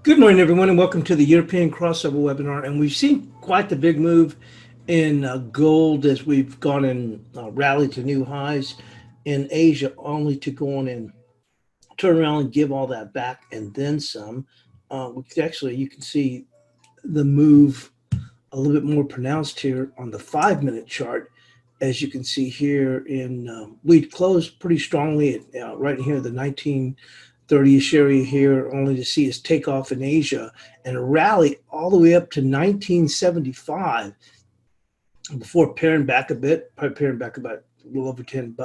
Good morning, everyone, and welcome to the European crossover webinar. And we've seen quite the big move in gold as we've gone and rallied to new highs in Asia, only to go on and turn around and give all that back and then some. Actually, you can see the move a little bit more pronounced here on the 5-minute chart. As you can see here, we'd closed pretty strongly at right here, the 1930-ish area here, only to see us take off in Asia and rally all the way up to 1975 before paring back a bit, probably paring back about a little over 10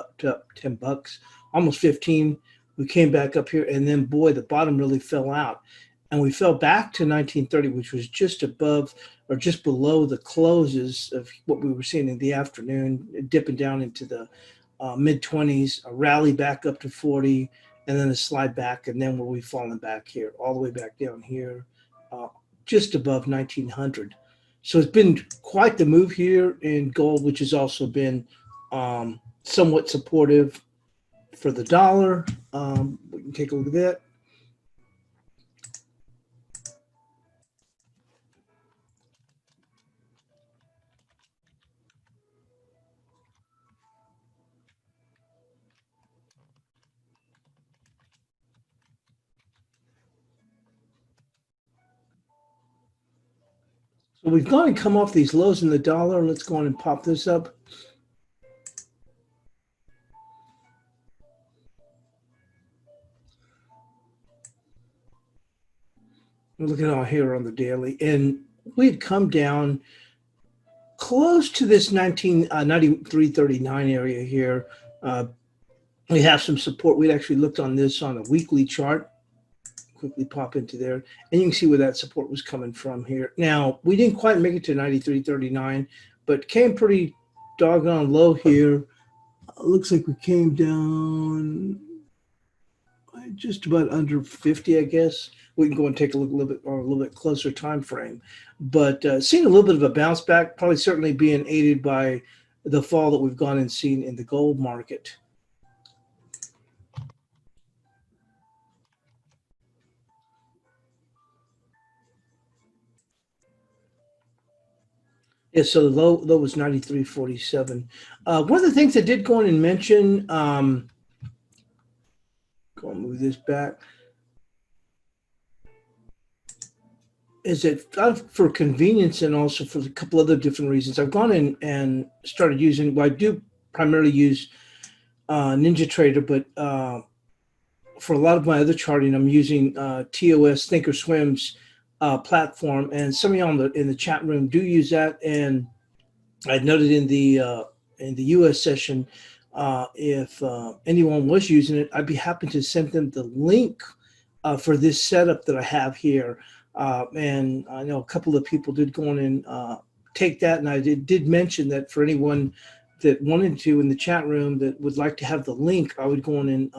bucks, almost 15. We came back up here, and then boy, the bottom really fell out. And we fell back to 1930, which was just above or just below the closes of what we were seeing in the afternoon, dipping down into the mid-20s, a rally back up to 40, and then a slide back, and then we've fallen back here, all the way back down here, just above 1900. So it's been quite the move here in gold, which has also been somewhat supportive for the dollar. We can take a look at that. So we've gone and come off these lows in the dollar. Let's go on and pop this up. Look at all here on the daily. And we had come down close to this 93.39 area here. We have some support. We'd actually looked on this on a weekly chart. Quickly pop into there, and you can see where that support was coming from here. Now, we didn't quite make it to 93.39, but came pretty doggone low here. Looks like we came down just about under 50, I guess. We can go and take a look a little bit closer time frame, but seeing a little bit of a bounce back, probably certainly being aided by the fall that we've gone and seen in the gold market. Yeah, so the low was 93.47. One of the things I did go in and mention, go and move this back, is that for convenience and also for a couple other different reasons, I've gone in and started using, well, I do primarily use NinjaTrader, but for a lot of my other charting, I'm using TOS Thinkorswim's platform, and some of y'all in the chat room do use that. And I noted in the US session, if anyone was using it, I'd be happy to send them the link for this setup that I have here. And I know a couple of people did go on and take that, and I did mention that for anyone that wanted to in the chat room that would like to have the link, I would go on and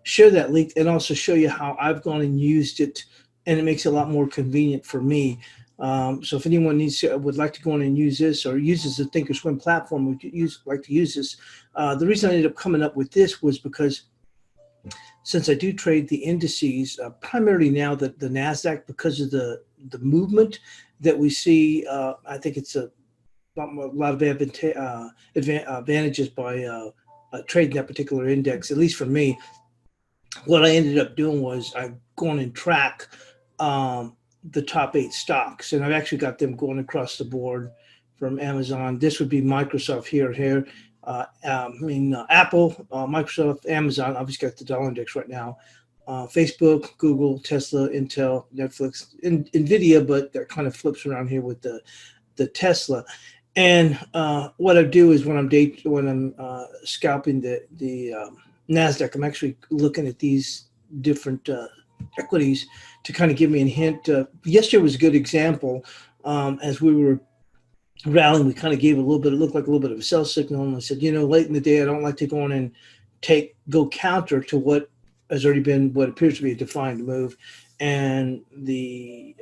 share that link and also show you how I've gone and used it, and it makes it a lot more convenient for me. So if anyone would like to go on and use this or uses the Thinkorswim platform, would like to use this. The reason I ended up coming up with this was because since I do trade the indices, primarily now the NASDAQ, because of the movement that we see, I think it's a lot of advantages by trading that particular index, at least for me. What I ended up doing was I've gone and track the top 8 stocks, and I've actually got them going across the board from Amazon. This would be Microsoft here. Apple, Microsoft, Amazon. Obviously got the dollar index right now. Facebook, Google, Tesla, Intel, Netflix, Nvidia, but that kind of flips around here with the Tesla. And what I do is when I'm scalping the NASDAQ, I'm actually looking at these different equities to kind of give me a hint. Yesterday was a good example. As we were rallying, we kind of gave it looked like a little bit of a sell signal. And I said, late in the day, I don't like to go on and go counter to what has already been what appears to be a defined move. And the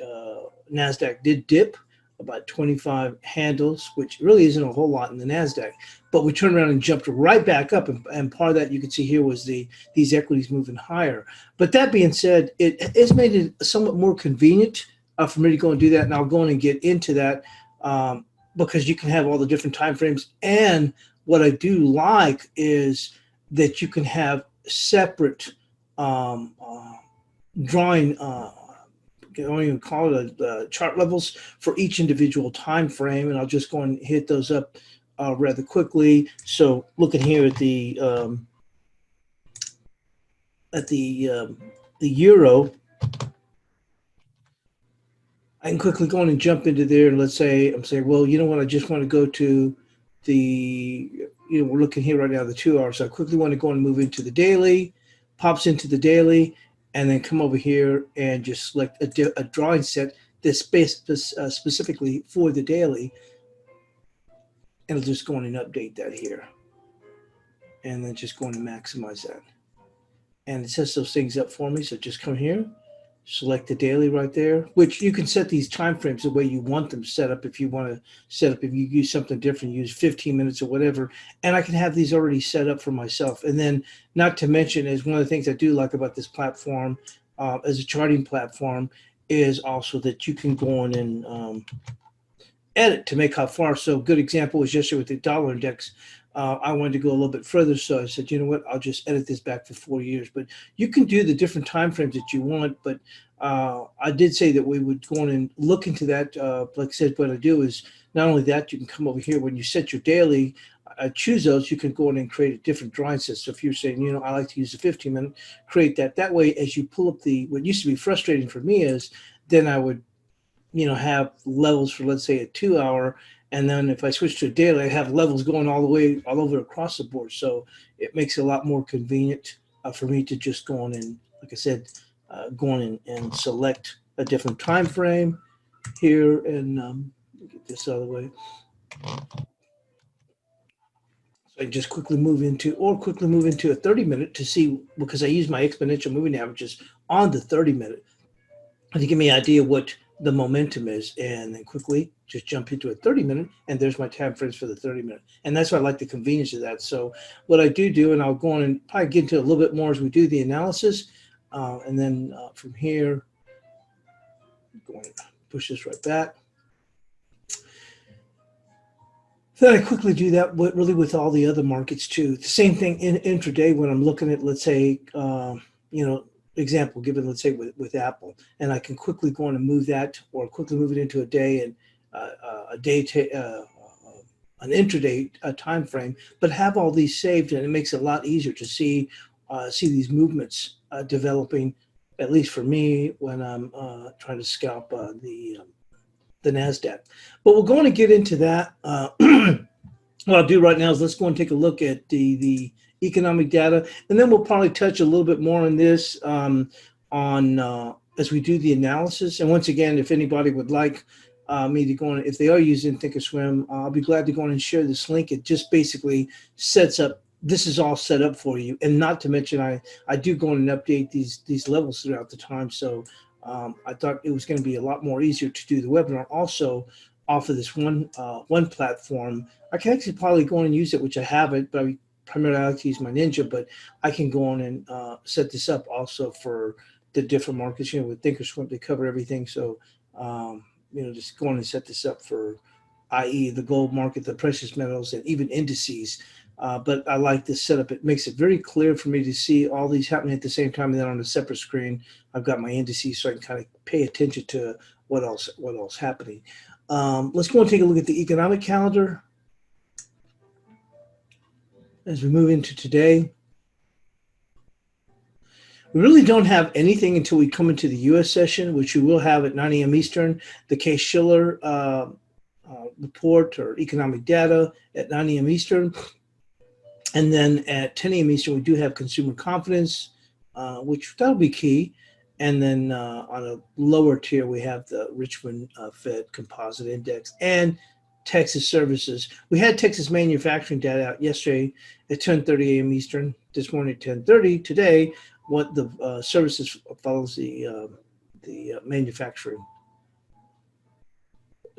NASDAQ did dip about 25 handles, which really isn't a whole lot in the NASDAQ. But we turned around and jumped right back up. And part of that you can see here was these equities moving higher. But that being said, it has made it somewhat more convenient for me to go and do that. And I'll go in and get into that because you can have all the different time frames. And what I do like is that you can have separate drawing I don't even call it chart levels for each individual time frame, and I'll just go and hit those up rather quickly. So looking here at the euro, I can quickly go in and jump into there, and let's say I'm saying, well, you know what, I just want to go to the, we're looking here right now, the 2 hours. So I quickly want to go and move into the daily, pops into the daily, and then come over here and just select a drawing set that's specifically for the daily. And I'll just go in and update that here. And then just go in and maximize that. And it sets those things up for me. So just come here, select the daily right there, which you can set these time frames the way you want them set up. If you want to set up, if you use something different, use 15 minutes or whatever, and I can have these already set up for myself. And then not to mention is one of the things I do like about this platform as a charting platform is also that you can go on and edit to make how far. So a good example was yesterday with the dollar index. I wanted to go a little bit further, so I said, you know what, I'll just edit this back for 4 years. But you can do the different time frames that you want. But I did say that we would go on and look into that. Like I said, what I do is not only that, you can come over here when you set your daily, choose those. You can go in and create a different drawing set. So if you're saying, you know, I like to use the 15-minute, create that. That way, as you pull up what used to be frustrating for me is then I would, have levels for, let's say, a 2 hour. And then if I switch to a daily, I have levels going all over across the board. So it makes it a lot more convenient for me to just go on and, like I said, go on and select a different time frame here. And get this out of the way. So I just quickly move into a 30-minute to see, because I use my exponential moving averages on the 30-minute to give me an idea what the momentum is, and then quickly just jump into a 30-minute, and there's my time frames for the 30-minute. And that's why I like the convenience of that. So what I do, and I'll go on and probably get into a little bit more as we do the analysis, and then from here, go on and push this right back. Then I quickly do that really with all the other markets too. The same thing in intraday when I'm looking at, let's say, example given, let's say with Apple, and I can quickly go on and move that, or quickly move it into a day and an intraday time frame, but have all these saved, and it makes it a lot easier to see these movements developing, at least for me when I'm trying to scalp the NASDAQ. But we're going to get into that. What I'll do right now is let's go and take a look at the economic data, and then we'll probably touch a little bit more on this as we do the analysis. And once again, if anybody would like me to go on, if they are using Thinkorswim, I'll be glad to go on and share this link. It just basically sets up, this is all set up for you. And not to mention, I do go on and update these levels throughout the time. So I thought it was going to be a lot more easier to do the webinar also off of this one platform. I can actually probably go on and use it, which I haven't, but I primarily like to use my Ninja, but I can go on and set this up also for the different markets, with Thinkorswim, they cover everything. So, just go on and set this up for, i.e. the gold market, the precious metals, and even indices. But I like this setup. It makes it very clear for me to see all these happening at the same time. And then on a separate screen, I've got my indices, so I can kind of pay attention to what else happening. Let's go and take a look at the economic calendar as we move into today. We really don't have anything until we come into the U.S. session, which we will have at 9 a.m. Eastern. The Case-Shiller report or economic data at 9 a.m. Eastern. And then at 10 a.m. Eastern, we do have consumer confidence, which that'll be key. And then on a lower tier, we have the Richmond Fed Composite Index and Texas services. We had Texas manufacturing data out yesterday at 10:30 a.m. Eastern. This morning at 10:30. Today, what the services follows the manufacturing.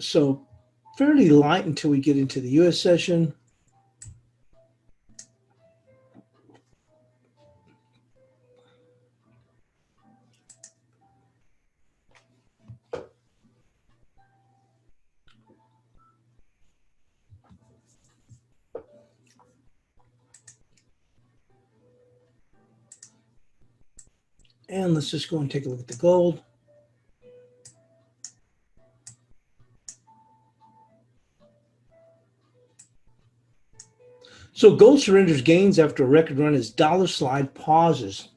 So fairly light until we get into the U.S. session. And let's just go and take a look at the gold. So gold surrenders gains after a record run as dollar slide pauses.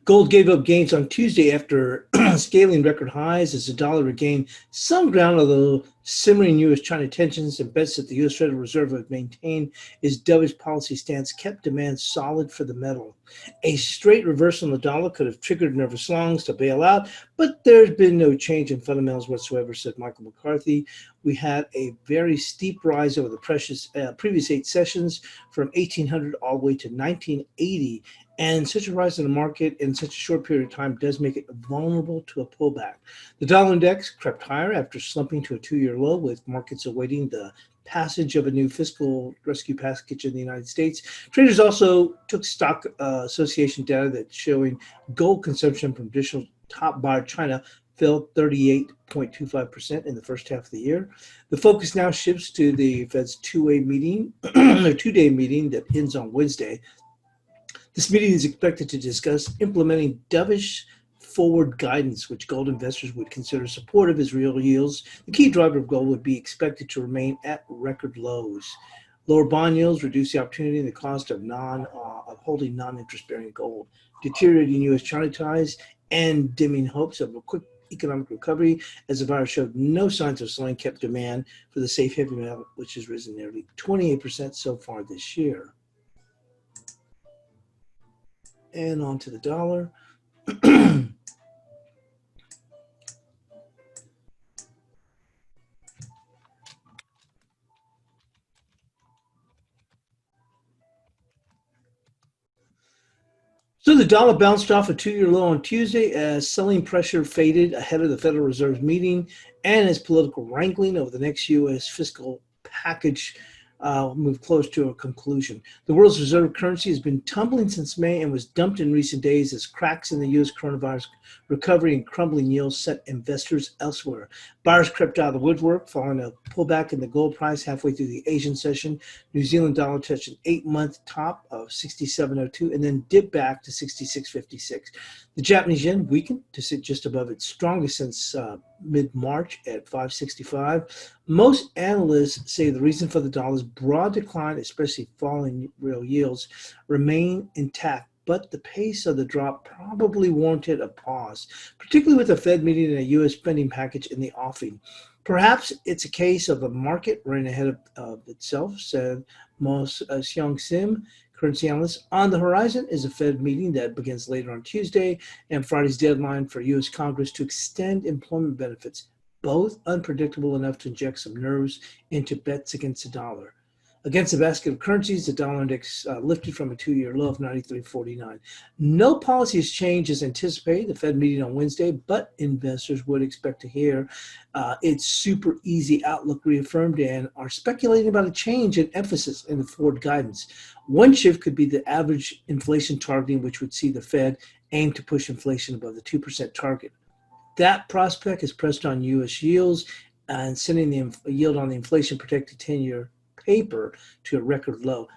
Gold gave up gains on Tuesday after scaling record highs as the dollar regained some ground, although simmering U.S.-China tensions and bets that the U.S. Federal Reserve would maintain its dovish policy stance kept demand solid for the metal. A straight reversal in the dollar could have triggered nervous lungs to bail out, but there's been no change in fundamentals whatsoever, said Michael McCarthy. We had a very steep rise over the previous 8 sessions from 1800 all the way to 1980. And such a rise in the market in such a short period of time does make it vulnerable to a pullback. The dollar index crept higher after slumping to a 2-year low, with markets awaiting the passage of a new fiscal rescue package in the United States. Traders also took stock association data that's showing gold consumption from traditional top buyer China fell 38.25% in the first half of the year. The focus now shifts to the Fed's two-day meeting that ends on Wednesday. This meeting is expected to discuss implementing dovish forward guidance, which gold investors would consider supportive as real yields. The key driver of gold would be expected to remain at record lows. Lower bond yields reduce the opportunity and the cost of holding non-interest-bearing gold. Deteriorating U.S.-China ties and dimming hopes of a quick economic recovery as the virus showed no signs of slowing kept demand for the safe heavy metal, which has risen nearly 28% so far this year. And on to the dollar. So the dollar bounced off a 2-year low on Tuesday as selling pressure faded ahead of the Federal Reserve's meeting and as political wrangling over the next U.S. fiscal package moved close to a conclusion. The world's reserve currency has been tumbling since May and was dumped in recent days as cracks in the U.S. coronavirus recovery and crumbling yields set investors elsewhere. Buyers crept out of the woodwork following a pullback in the gold price halfway through the Asian session. New Zealand dollar touched an 8-month top of 67.02 and then dipped back to 66.56. The Japanese yen weakened to sit just above its strongest since mid-March at 565. Most analysts say the reason for the dollar's broad decline, especially falling real yields, remain intact, but the pace of the drop probably warranted a pause, particularly with the Fed meeting and a U.S. spending package in the offing. Perhaps it's a case of the market running ahead of itself, said Mo Seong Sim, currency analyst. On the horizon is a Fed meeting that begins later on Tuesday and Friday's deadline for U.S. Congress to extend employment benefits, both unpredictable enough to inject some nerves into bets against the dollar. Against the basket of currencies, the dollar index lifted from a 2-year low of 93.49. No policy has changed as anticipated. The Fed meeting on Wednesday, but investors would expect to hear its super easy outlook reaffirmed and are speculating about a change in emphasis in the forward guidance. One shift could be the average inflation targeting, which would see the Fed aim to push inflation above the 2% target. That prospect is pressed on U.S. yields and sending the yield on the inflation-protected 10-year paper to a record low.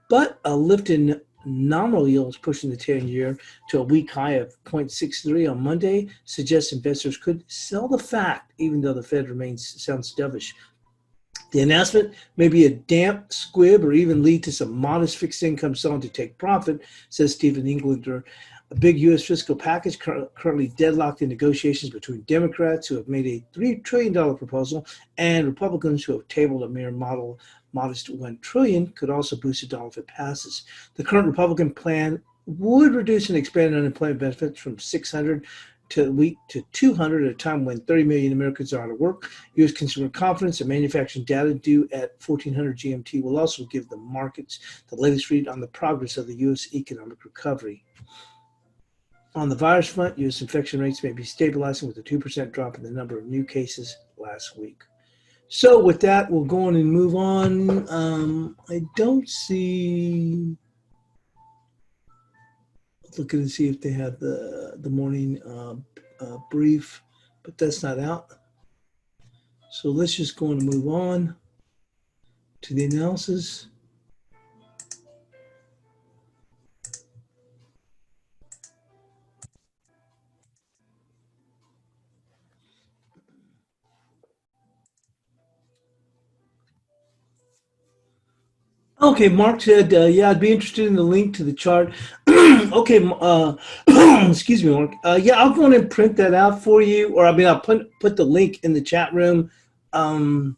But a lift in nominal yields pushing the 10-year to a week high of 0.63 on Monday suggests investors could sell the fact, even though the Fed sounds dovish. The announcement may be a damp squib or even lead to some modest fixed income selling to take profit, says Stephen Englander. A big U.S. fiscal package currently deadlocked in negotiations between Democrats, who have made a $3 trillion proposal, and Republicans, who have tabled a mere modest $1 trillion, could also boost the dollar if it passes. The current Republican plan would reduce and expand unemployment benefits from 600 to a week to 200 at a time when 30 million Americans are out of work. U.S. consumer confidence and manufacturing data due at 1400 GMT will also give the markets the latest read on the progress of the U.S. economic recovery. On the virus front, U.S. infection rates may be stabilizing with a 2% drop in the number of new cases last week. So with that, we'll go on and move on. I don't see. Looking to see if they have the morning brief, but that's not out. So let's just go on and move on to the analysis. Okay, Mark said, yeah, I'd be interested in the link to the chart. Okay, excuse me, Mark. Yeah, I'll go on and print that out for you, or I mean, I'll put the link in the chat room in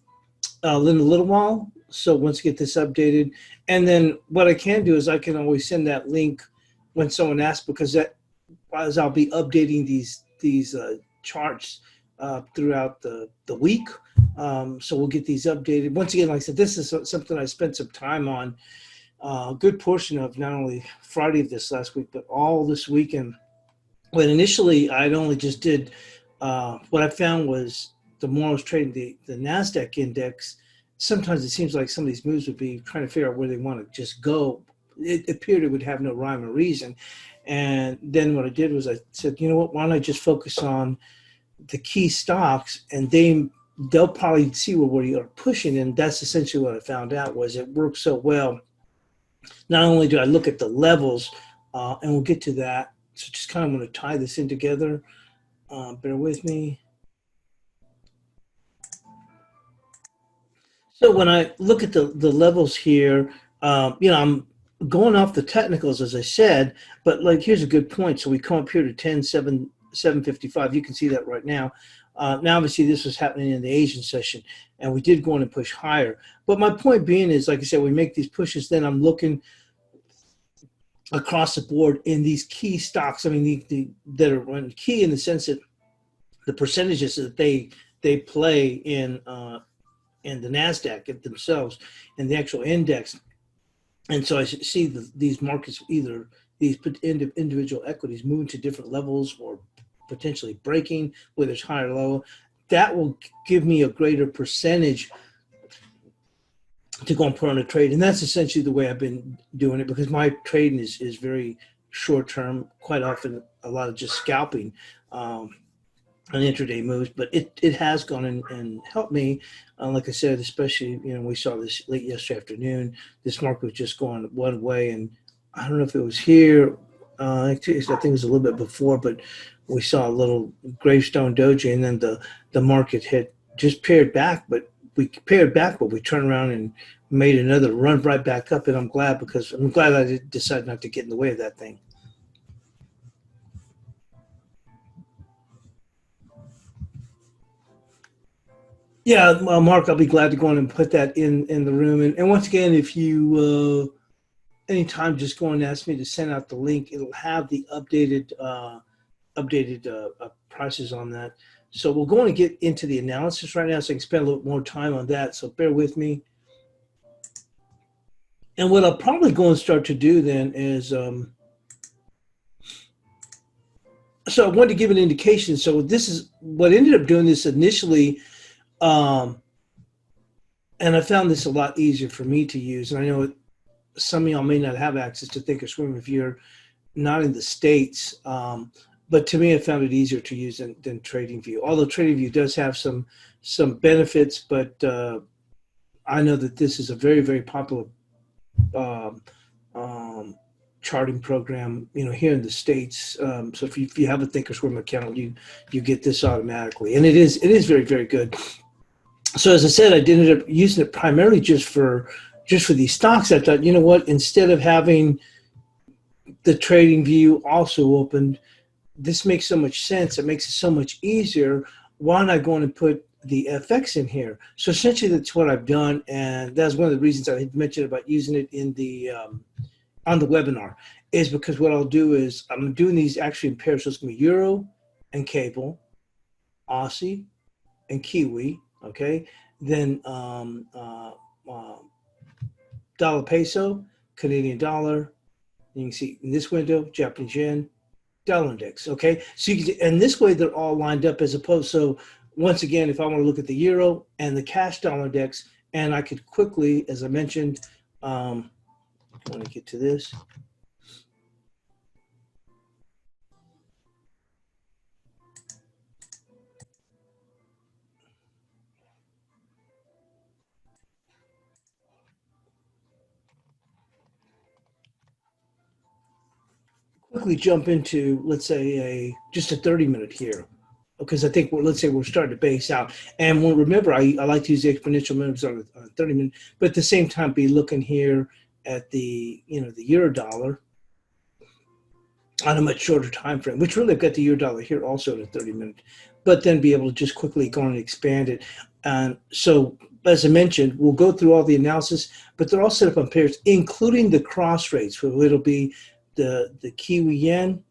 a little while. So once I get this updated, and then what I can do is I can always send that link when someone asks, because that as I'll be updating these charts throughout the week. So we'll get these updated. Once again, like I said, this is something I spent some time on, a good portion of not only Friday of this last week, but all this weekend. When initially I'd only just did, what I found was the more I was trading the NASDAQ index, sometimes it seems like some of these moves would be trying to figure out where they want to just go. It appeared it would have no rhyme or reason. And then what I did was I said, you know what, why don't I just focus on the key stocks, and they'll probably see where we are pushing. And that's essentially what I found out was it worked so well. Not only do I look at the levels, and we'll get to that. So just kind of want to tie this in together. Bear with me. So when I look at the levels here, I'm going off the technicals, as I said, but like, here's a good point. So we come up here to 755. You can see that right now. Now, obviously, this was happening in the Asian session, and we did go on and push higher. But my point being is, like I said, we make these pushes, then I'm looking across the board in these key stocks. I mean, that are key in the sense that the percentages that they play in the NASDAQ themselves and the actual index. And so I see these markets, either these individual equities moving to different levels or potentially breaking, whether it's higher or lower. That will give me a greater percentage to go and put on a trade. And that's essentially the way I've been doing it, because my trading is very short term, quite often a lot of just scalping on intraday moves, but it has gone and helped me. Like I said, especially, we saw this late yesterday afternoon, this market was just going one way, and I don't know if it was here, I think it was a little bit before, but we saw a little gravestone doji, and then the market hit, just paired back, but we turned around and made another run right back up, and I'm glad I decided not to get in the way of that thing. Yeah, Mark, I'll be glad to go on and put that in the room. And once again, if you anytime just go and ask me to send out the link, it'll have the updated prices on that. So we're going to get into the analysis right now, so I can spend a little more time on that. So bear with me. And what I'll probably go and start to do then is, so I wanted to give an indication. So this is what ended up doing this initially. And I found this a lot easier for me to use. And I know some of y'all may not have access to Thinkorswim if you're not in the States. But to me, I found it easier to use than TradingView. Although TradingView does have some benefits, but I know that this is a very, very popular charting program, here in the States. So if you have a Thinkorswim account, you get this automatically, and it is very, very good. So as I said, I ended up using it primarily just for these stocks. I thought, you know what, instead of having the TradingView also opened, this makes so much sense. It makes it so much easier. Why not go and put the FX in here? So essentially, that's what I've done, and that's one of the reasons I had mentioned about using it in the on the webinar, is because what I'll do is I'm doing these actually in pairs. So it's going to be Euro and Cable, Aussie and Kiwi. Okay, then dollar peso, Canadian dollar. You can see in this window, Japanese yen, dollar index. Okay, so you can, and this way they're all lined up, as opposed. So once again, if I want to look at the euro and the cash dollar index, and I could quickly, as I mentioned, I want to get to this. Quickly jump into, let's say, just a 30-minute here, because I think let's say we're starting to base out. And remember, I like to use the exponential moves on 30-minute, but at the same time, be looking here at the the euro dollar on a much shorter time frame, which really I've got the euro dollar here also at a 30-minute, but then be able to just quickly go and expand it. And so, as I mentioned, we'll go through all the analysis, but they're all set up on pairs, including the cross rates. So it'll be the Kiwi yen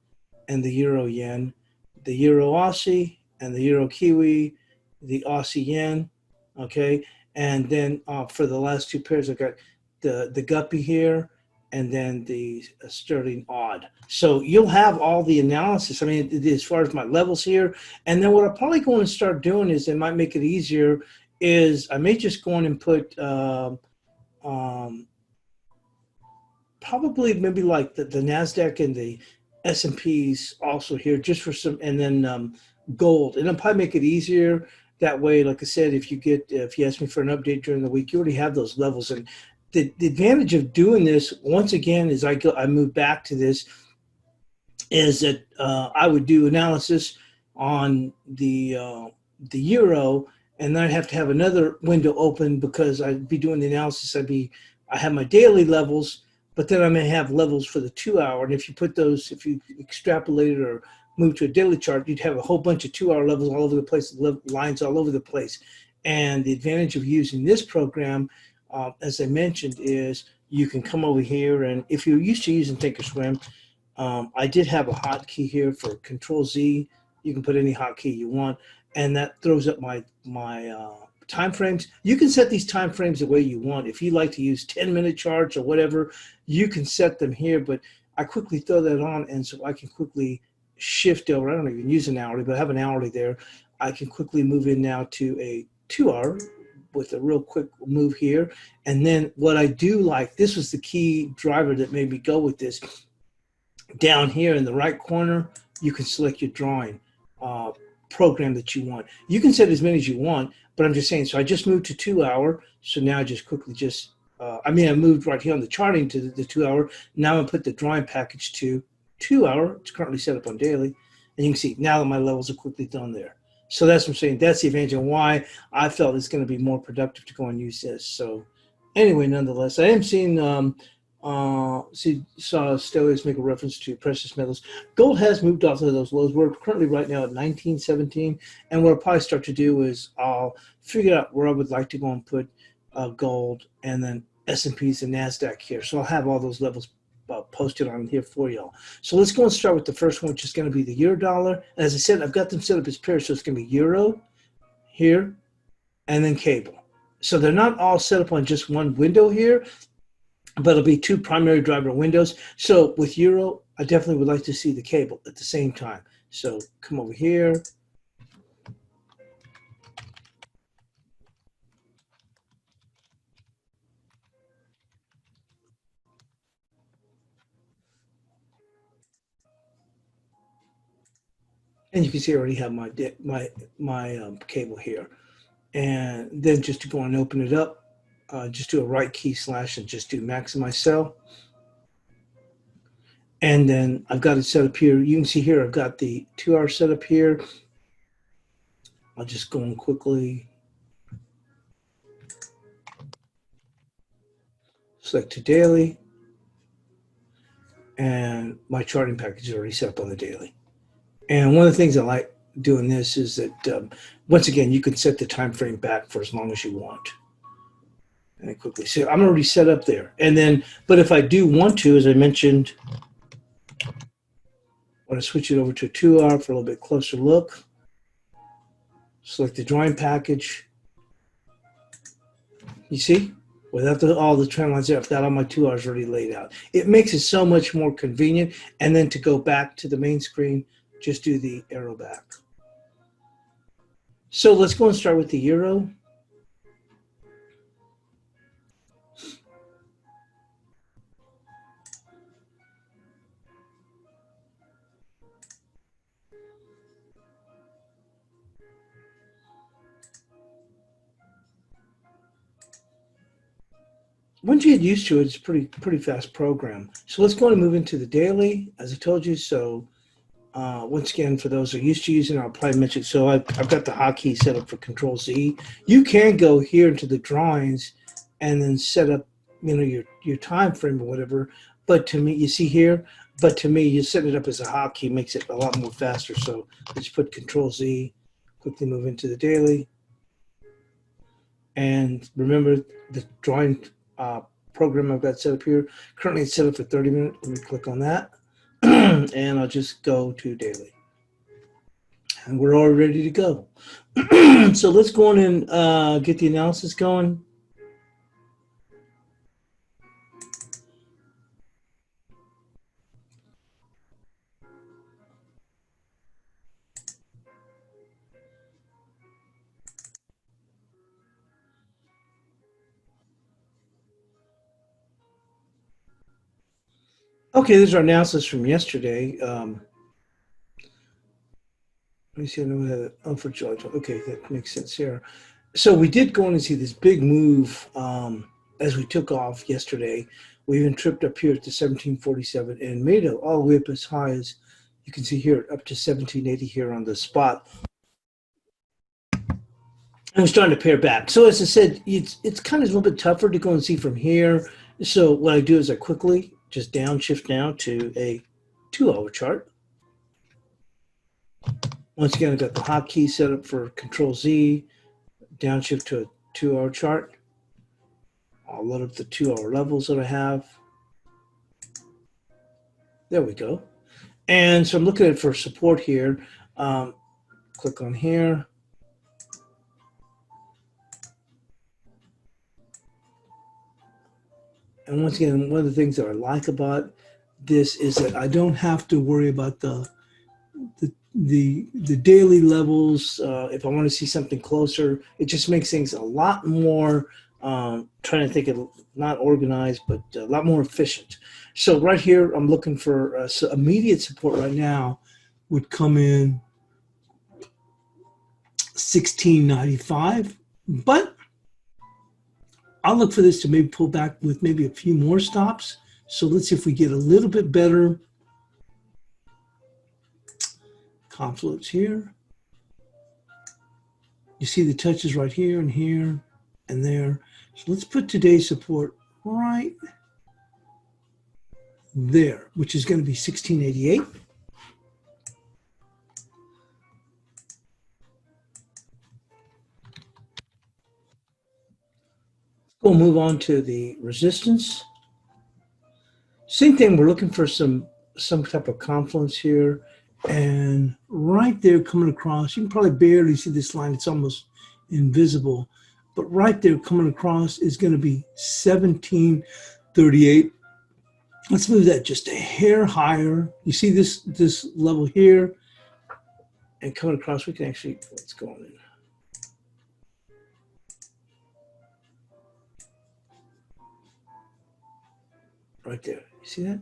and the euro yen, the euro Aussie and the euro Kiwi, the Aussie yen, okay? And then for the last two pairs, I've got the guppy here, and then the sterling odd. So you'll have all the analysis. I mean, as far as my levels here, and then what I'm probably going to start doing is, it might make it easier, is I may just go in and put probably maybe like the NASDAQ and the S&Ps also here, just for some, and then gold. And it'll probably make it easier that way. Like I said, if you ask me for an update during the week, you already have those levels. And the advantage of doing this, once again, as I move back to this, is that I would do analysis on the euro, and then I'd have to have another window open, because I'd be doing the analysis. I have my daily levels, but then I may have levels for the 2 hour. And if you extrapolate it or move to a daily chart, you'd have a whole bunch of 2 hour levels all over the place, lines all over the place. And the advantage of using this program, as I mentioned, is you can come over here, and if you're used to using Thinkorswim, I did have a hotkey here for Control Z. You can put any hotkey you want, and that throws up my time frames. You can set these time frames the way you want. If you like to use 10-minute charts or whatever, you can set them here. But I quickly throw that on, and so I can quickly shift over. I don't even use an hourly, but I have an hourly there. I can quickly move in now to a 2 hour with a real quick move here. And then what I do like, this was the key driver that made me go with this. Down here in the right corner, you can select your drawing program that you want. You can set as many as you want, but I'm just saying, so I just moved to 2 hour. So now I just quickly I moved right here on the charting to the 2 hour. Now I'm gonna put the drawing package to 2 hour. It's currently set up on daily. And you can see now that my levels are quickly done there. So that's what I'm saying. That's the advantage and why I felt it's going to be more productive to go and use this. So anyway, nonetheless, I am seeing, saw Stelios make a reference to precious metals. Gold has moved off of those lows. We're currently right now at 1917. And what I'll probably start to do is I'll figure out where I would like to go and put gold, and then S&Ps and NASDAQ here. So I'll have all those levels posted on here for y'all. So let's go and start with the first one, which is going to be the euro dollar. As I said, I've got them set up as pairs, so it's going to be euro here and then cable. So they're not all set up on just one window here, but it'll be two primary driver windows. So with euro, I definitely would like to see the cable at the same time. So come over here. And you can see I already have my cable here. And then just to go and open it up, just do a right key slash and just do maximize cell. And then I've got it set up here. You can see here I've got the 2 hour set up here. I'll just go in quickly. Select to daily. And my charting package is already set up on the daily. And one of the things I like doing this is that, once again, you can set the time frame back for as long as you want. And quickly, so I'm already set up there. And then, but if I do want to, as I mentioned, I want to switch it over to a 2 hour for a little bit closer look. Select the drawing package. You see, without all the trend lines there, I've got all my 2 hours already laid out. It makes it so much more convenient. And then to go back to the main screen, just do the arrow back. So let's go and start with the euro. Once you get used to it, it's pretty fast program. So let's go and move into the daily, as I told you. So once again, for those who are used to using, I'll probably mention. So I've got the hotkey set up for Control Z. You can go here into the drawings and then set up, your time frame or whatever. But to me, you see here. But to me, you set it up as a hotkey makes it a lot more faster. So let's put Control Z. Quickly move into the daily. And remember the drawing program I've got set up here. Currently it's set up for 30 minutes. Let me click on that. And I'll just go to daily. And we're all ready to go. So let's go on and get the analysis going. Okay, this is our analysis from yesterday. Let me see. I know that for July. Okay, that makes sense here. So we did go on and see this big move as we took off yesterday. We even tripped up here to 1747 and made it all the way up as high as you can see here, up to 1780 here on the spot. And we're starting to pair back. So as I said, it's kind of a little bit tougher to go and see from here. So what I do is I quickly just downshift now to a 2-hour chart. Once again, I've got the hotkey set up for Control Z, downshift to a 2-hour chart. I'll load up the 2-hour levels that I have. There we go. And so I'm looking at it for support here. Click on here. And once again, one of the things that I like about this is that I don't have to worry about the daily levels. If I want to see something closer, it just makes things a lot more, trying to think of not organized, but a lot more efficient. So right here, I'm looking for immediate support right now would come in 1695, but I'll look for this to maybe pull back with maybe a few more stops. So let's see if we get a little bit better confluence here. You see the touches right here and there. So let's put today's support right there, which is going to be 1688. We'll move on to the resistance. Same thing, we're looking for some type of confluence here. And right there coming across, you can probably barely see this line. It's almost invisible. But right there coming across is going to be 1738. Let's move that just a hair higher. You see this level here? And coming across, we can actually, let's go on in. Right there. You see that?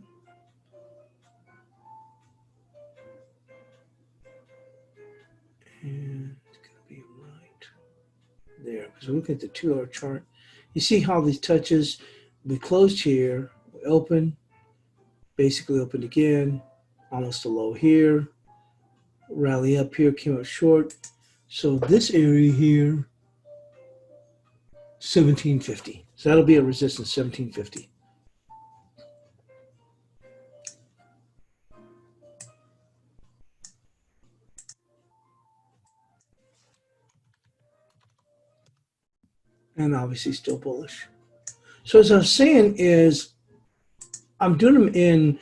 And it's going to be right there. Because we're looking at the 2-hour chart. You see how these touches, we closed here, we open, basically opened again, almost a low here, rally up here, came up short. So this area here, 1750. So that'll be a resistance, 1750. And obviously still bullish. So as I was saying is, I'm doing them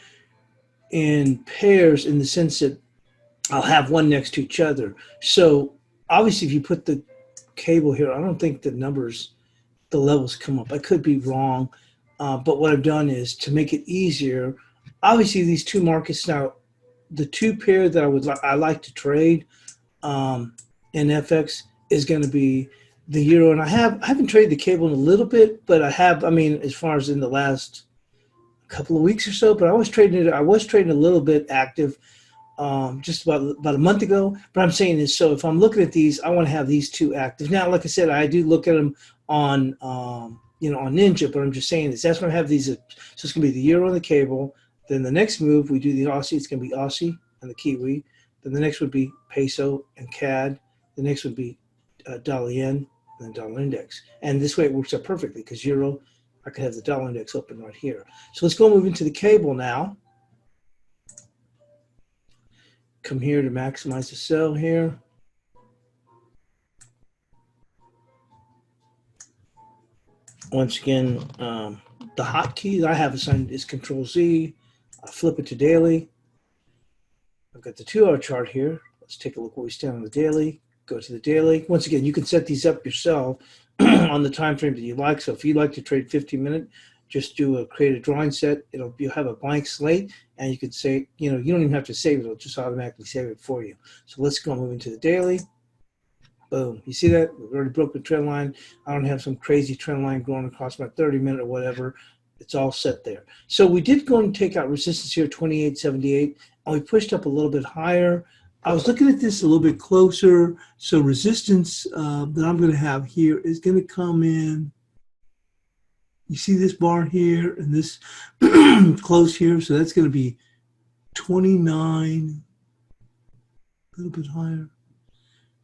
in pairs in the sense that I'll have one next to each other. So obviously if you put the cable here, I don't think the levels come up. I could be wrong, but what I've done is to make it easier. Obviously these two markets now, the two pair that I like to trade in FX is going to be the euro. And I haven't traded the cable in a little bit, but I have, I mean, as far as in the last couple of weeks or so, but I was trading it. I was trading a little bit active just about a month ago. But I'm saying is, so if I'm looking at these, I want to have these two active. Now, like I said, I do look at them on, on Ninja, but I'm just saying is that's when I have these. So it's going to be the euro and the cable. Then the next move, we do the Aussie. It's going to be Aussie and the Kiwi. Then the next would be peso and CAD. The next would be dollar yen and then dollar index. And this way it works out perfectly because euro, I could have the dollar index open right here. So let's go move into the cable now. Come here to maximize the sell here. Once again, the hotkey that I have assigned is Control Z. I flip it to daily. I've got the 2-hour chart here. Let's take a look where we stand on the daily. Go to the daily. Once again, you can set these up yourself on the time frame that you like. So if you like to trade 15-minute, just create a drawing set. You'll have a blank slate, and you could say, you don't even have to save it. It'll just automatically save it for you. So let's go move into the daily. Boom. You see that? We've already broken the trend line. I don't have some crazy trend line going across my 30-minute or whatever. It's all set there. So we did go and take out resistance here, 28.78, and we pushed up a little bit higher. I was looking at this a little bit closer. So resistance that I'm going to have here is going to come in. You see this bar here and this close here. So that's going to be 29, a little bit higher.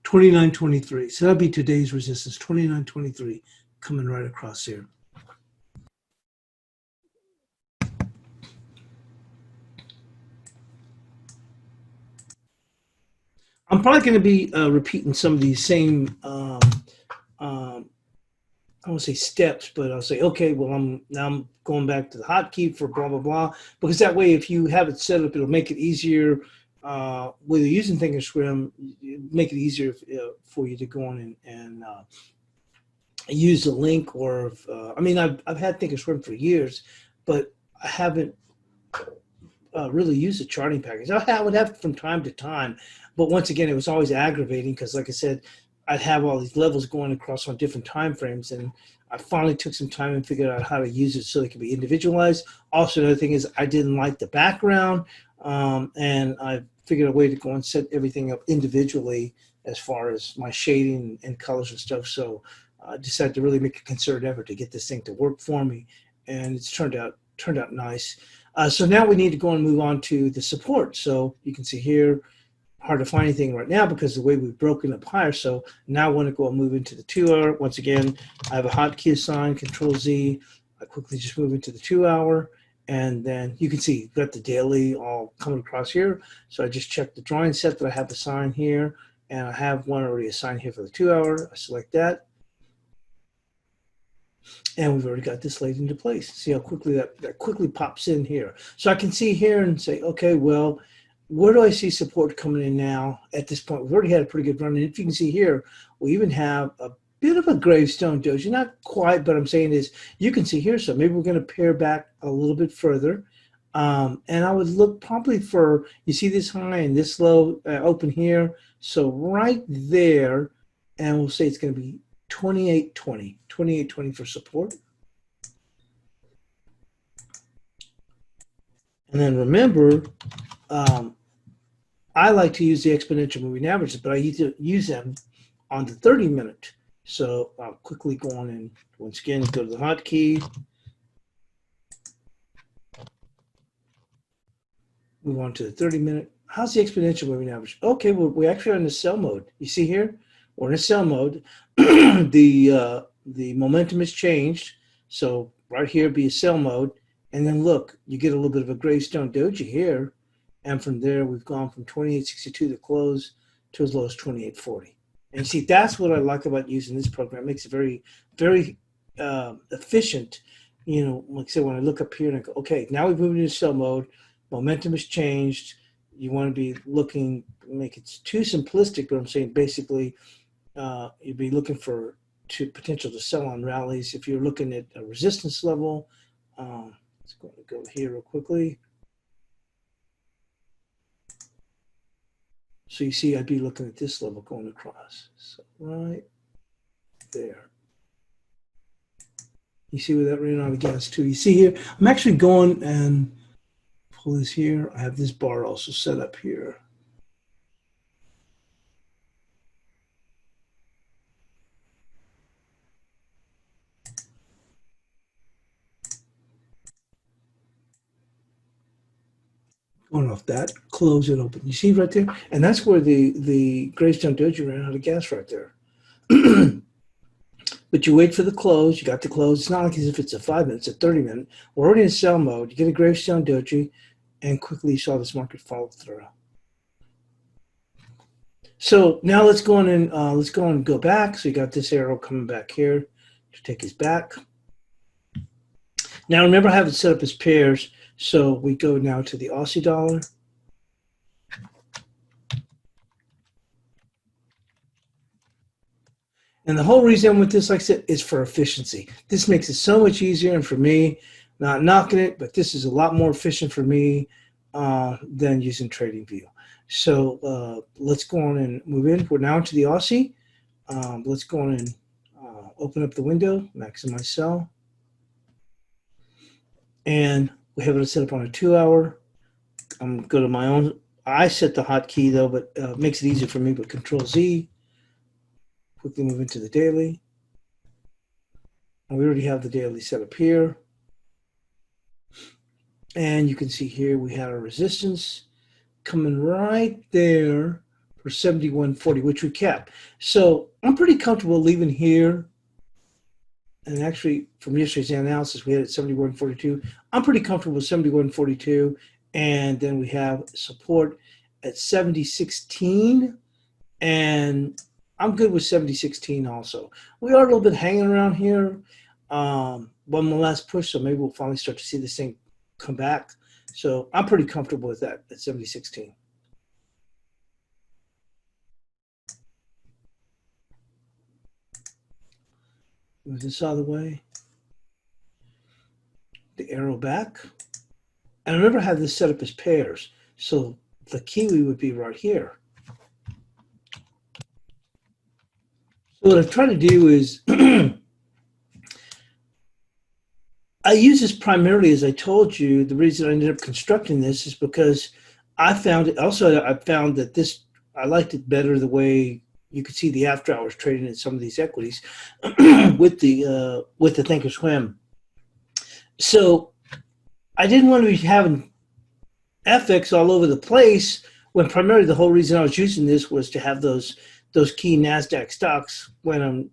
29.23. So that'll be today's resistance, 29.23, coming right across here. I'm probably going to be repeating some of these same, I won't say steps, but I'll say, okay, well, I'm going back to the hotkey for blah, blah, blah, because that way, if you have it set up, it'll make it easier. Whether using Thinkorswim, make it easier for you to go on and use the link. Or I mean, I've had Thinkorswim for years, but I haven't really used the charting package. I would have it from time to time, but once again, it was always aggravating because, like I said, I'd have all these levels going across on different time frames, and I finally took some time and figured out how to use it so it can be individualized. Also, another thing is I didn't like the background, and I figured a way to go and set everything up individually as far as my shading and colors and stuff. So I decided to really make a concerted effort to get this thing to work for me, and it's turned out nice. So now we need to go and move on to the support. So you can see here, hard to find anything right now because of the way we've broken up higher. So now I want to go and move into the 2-hour. Once again, I have a hotkey assigned, Control Z. I quickly just move into the 2-hour. And then you can see you've got the daily all coming across here. So I just checked the drawing set that I have assigned here. And I have one already assigned here for the 2-hour. I select that. And we've already got this laid into place. See how quickly that quickly pops in here. So I can see here and say, okay, well, where do I see support coming in now at this point? We've already had a pretty good run. And if you can see here, we even have a bit of a gravestone doji. Not quite, but I'm saying is you can see here. So maybe we're going to pair back a little bit further. And I would look probably for, you see this high and this low open here. So right there, and we'll say it's going to be 28.20 for support. And then remember, I like to use the exponential moving averages, but I use them on the 30-minute. So I'll quickly go on and once again go to the hotkey. Move on to the 30-minute. How's the exponential moving average? Okay, well, we're actually in the sell mode. You see here, we're in a sell mode. The momentum has changed. So right here be a sell mode. And then look, you get a little bit of a gravestone doji here. And from there, we've gone from 28.62 to close to as low as 28.40. And you see, that's what I like about using this program. It makes it very, very efficient. You know, like I said, when I look up here and I go, okay, now we've moved into sell mode. Momentum has changed. You want to be looking, make it too simplistic, but I'm saying basically you'd be looking for potential to sell on rallies. If you're looking at a resistance level, let's go here real quickly. So you see, I'd be looking at this level going across. So right there. You see where that ran out of gas too. You see here, I'm actually going and pull this here. I have this bar also set up here. Going off that, close it open. You see right there? And that's where the Gravestone Doji ran out of gas right there. But you wait for the close. You got the close. It's not like as if it's a 5 minute, it's a 30 minute. We're already in sell mode. You get a Gravestone Doji, and quickly you saw this market follow through. So now let's go on and go back. So you got this arrow coming back here to take us back. Now remember, I have it set up as pairs. So we go now to the Aussie dollar. And the whole reason with this, like I said, is for efficiency. This makes it so much easier, and for me, not knocking it, but this is a lot more efficient for me than using TradingView. So let's go on and move in. We're now into the Aussie. Let's go on and open up the window, maximize sell. And we have it set up on a 2 hour. I'm going to go to my own. I set the hotkey though, but it makes it easier for me, but Control Z. Quickly move into the daily. And we already have the daily set up here. And you can see here we had our resistance coming right there for 71.40, which we kept. So I'm pretty comfortable leaving here. And actually, from yesterday's analysis, we had it 71.42. I'm pretty comfortable with 71.42. And then we have support at 70.16. And I'm good with 70.16 also. We are a little bit hanging around here. One more last push, so maybe we'll finally start to see this thing come back. So I'm pretty comfortable with that at 70.16. Move this out of the way. The arrow back. And remember, I have this set up as pairs. So the Kiwi would be right here. So what I've tried to do is I use this primarily, as I told you. The reason I ended up constructing this is because I found it. Also, I found that this, I liked it better the way you could see the after hours trading in some of these equities with the Thinkorswim. So I didn't want to be having FX all over the place when primarily the whole reason I was using this was to have those key NASDAQ stocks when I'm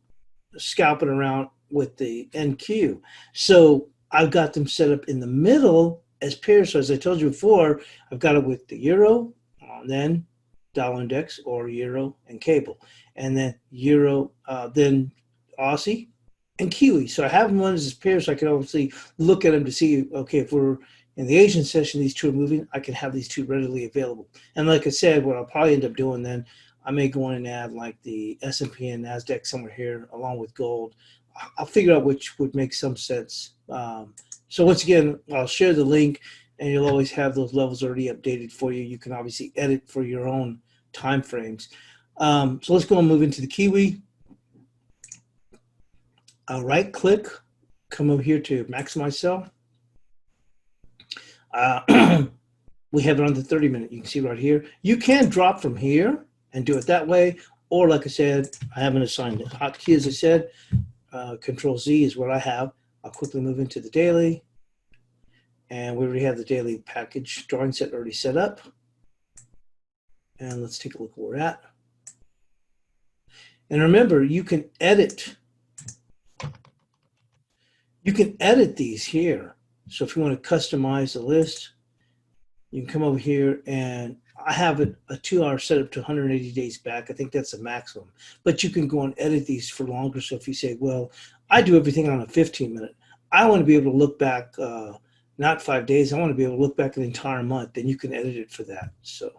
scalping around with the NQ. So I've got them set up in the middle as pairs. So as I told you before, I've got it with the Euro, then dollar index, or Euro and cable, and then Euro, then Aussie and Kiwi. So I have them on as pairs, so I can obviously look at them to see, okay, if we're in the Asian session, these two are moving, I can have these two readily available. And like I said, what I'll probably end up doing then, I may go in and add like the S&P and NASDAQ somewhere here along with gold. I'll figure out which would make some sense. So once again, I'll share the link, and you'll always have those levels already updated for you. You can obviously edit for your own time frames. So let's go and move into the Kiwi. I'll right click, come over here to maximize sell. We have it on the 30 minute. You can see right here. You can drop from here and do it that way. Or like I said, I haven't assigned it. Hotkey, as I said, Control Z is what I have. I'll quickly move into the daily. And we already have the daily package drawing set already set up. And let's take a look where we're at. And remember, you can edit. You can edit these here. So if you want to customize the list, you can come over here, and I have a 2 hour setup to 180 days back. I think that's the maximum. But you can go and edit these for longer. So if you say, well, I do everything on a 15 minute. I want to be able to look back, not 5 days. I want to be able to look back an entire month. Then you can edit it for that. So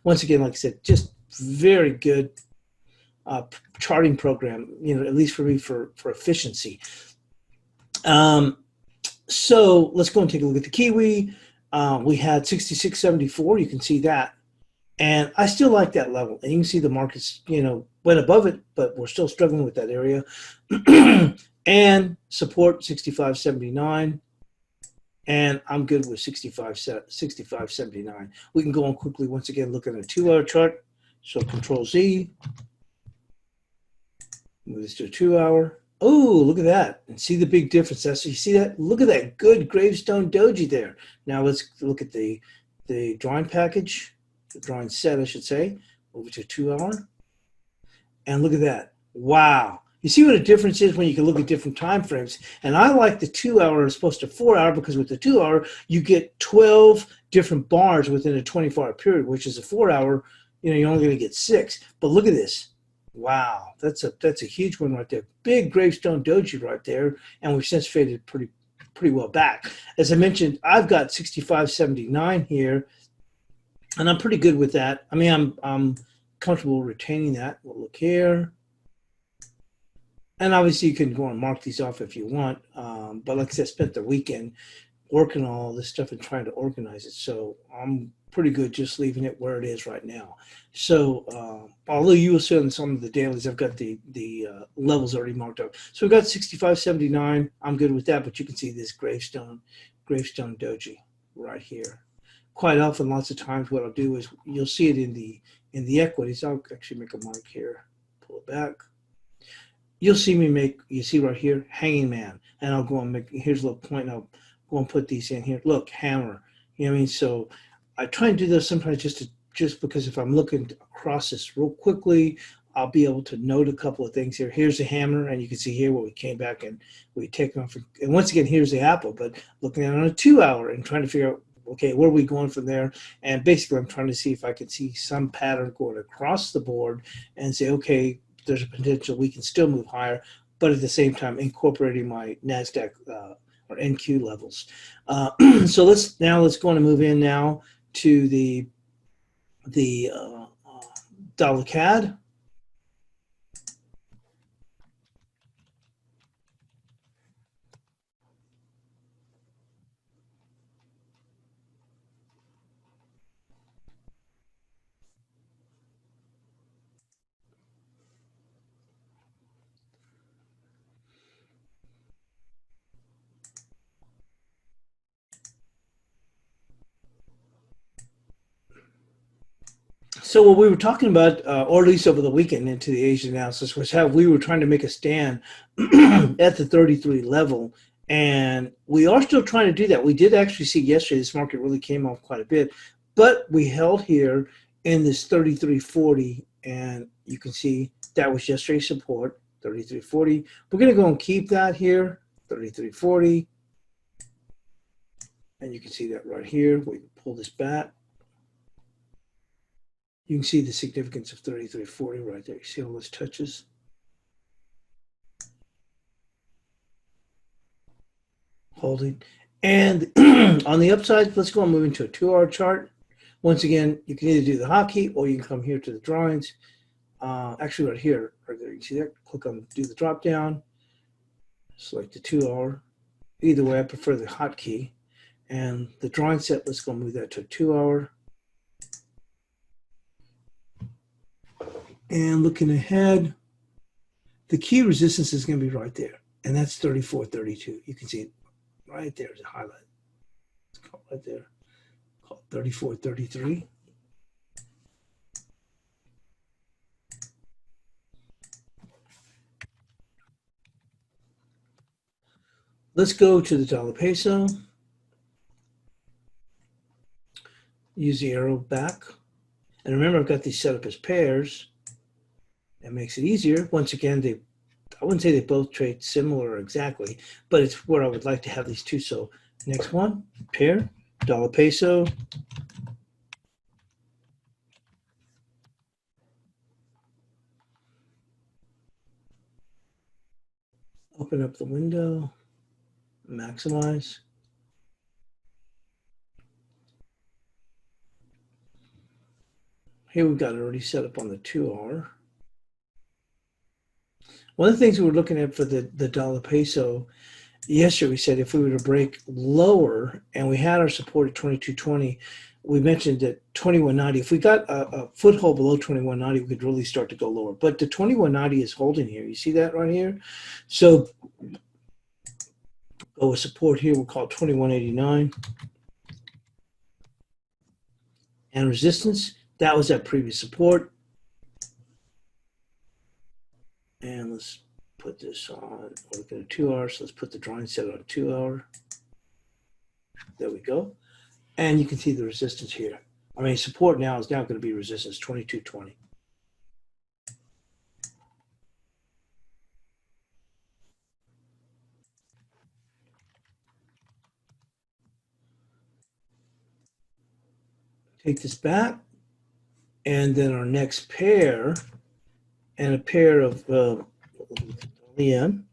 once again, like I said, just very good charting program, at least for me for efficiency. So let's go and take a look at the Kiwi. We had 66.74. You can see that. And I still like that level. And you can see the markets, you know, went above it, but we're still struggling with that area. And support 65.79. And I'm good with 65.79. We can go on quickly once again, look at a 2-hour chart. So Control Z. Move this to a 2-hour. Oh, look at that. And see the big difference. That's, you see that? Look at that good gravestone doji there. Now let's look at the drawing package, the drawing set, I should say, over to 2-hour. And look at that. Wow. You see what a difference is when you can look at different time frames. And I like the 2-hour as opposed to 4-hour, because with the 2-hour, you get 12 different bars within a 24-hour period, which is a 4-hour, you know, you're only going to get 6. But look at this. Wow, that's a huge one right there. Big gravestone doji right there, and we've since faded pretty well back. As I mentioned, I've got 65.79 here, and I'm pretty good with that. I mean, I'm comfortable retaining that. We'll look here, and obviously you can go and mark these off if you want. But like I said, I spent the weekend working on all this stuff and trying to organize it, so I'm pretty good just leaving it where it is right now. So although you will see on some of the dailies, I've got the levels already marked up. So we've got 65.79. I'm good with that, but you can see this gravestone doji right here. Quite often, lots of times, what I'll do is you'll see it in the equities. I'll actually make a mark here, pull it back. You'll see me make, you see right here, hanging man, and I'll go and make, here's a little point, and I'll go and put these in here. Look, hammer. You know what I mean? So I try and do this sometimes just because if I'm looking across this real quickly, I'll be able to note a couple of things here. Here's the hammer, and you can see here where we came back and we take off. And once again, here's the apple, but looking at it on a 2-hour and trying to figure out, okay, where are we going from there? And basically, I'm trying to see if I can see some pattern going across the board and say, okay, there's a potential we can still move higher, but at the same time incorporating my NASDAQ or NQ levels. So let's go on and move in now to the dollar CAD. So what we were talking about, or at least over the weekend into the Asian analysis, was how we were trying to make a stand at the 33 level. And we are still trying to do that. We did actually see yesterday this market really came off quite a bit, but we held here in this 33.40, and you can see that was yesterday's support, 33.40. We're going to go and keep that here, 33.40. And you can see that right here. We can pull this back. You can see the significance of 33.40 right there. You see all those touches? Holding. And on the upside, let's go and move into a 2-hour chart. Once again, you can either do the hotkey or you can come here to the drawings. Actually, right here, right there, you see that? Click on do the drop down. Select the 2-hour. Either way, I prefer the hotkey. And the drawing set, let's go move that to a 2-hour. And looking ahead, the key resistance is going to be right there. And that's 34.32. You can see it right there as a highlight. It's called right there. Called 34.33. Let's go to the dollar peso. Use the arrow back. And remember, I've got these set up as pairs. That makes it easier. Once again, I wouldn't say they both trade similar exactly, but it's where I would like to have these two. So next one, pair, dollar peso. Open up the window, maximize. Here we've got it already set up on the 2-hour. One of the things we were looking at for the dollar peso yesterday we said if we were to break lower and we had our support at 2220, we mentioned that 2190, if we got a foothold below 2190, we could really start to go lower. But the 2190 is holding here. You see that right here? So go with support here, we'll call it 2189. And resistance, that was that previous support. And let's put this on, we're looking at 2 hours, so let's put the drawing set on 2 hour. There we go. And you can see the resistance here. I mean, support now is now going to be resistance 2220. Take this back, and then our next pair, and a pair of yen.